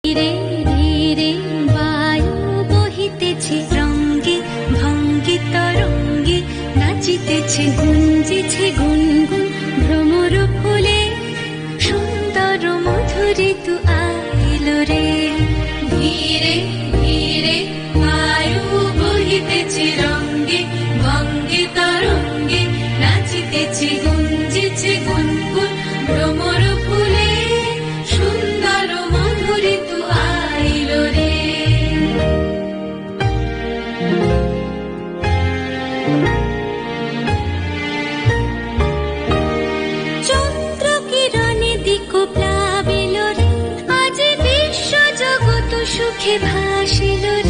ধীরে ধীরে বায়ু বহিতেছে রঙ্গে ভঙ্গে তরঙ্গে নাচিতেছে গুঞ্জিছে গুনগুন ভ্রমর ফুলে সুন্দর মধুর ঋতু আইলো রে। ধীরে ধীরে বায়ু বহিতেছে রঙ্গে ভঙ্গে তরঙ্গে নাচিতেছে গুঞ্জিছে গুনগুন ভ্রমর ফুলে সুন্দর মধুর ঋতু আইলো রে। চন্দ্র কিরণে দিক প্লাবিল রে, আজ বিশ্ব জগৎ সুখে ভাসিল রে।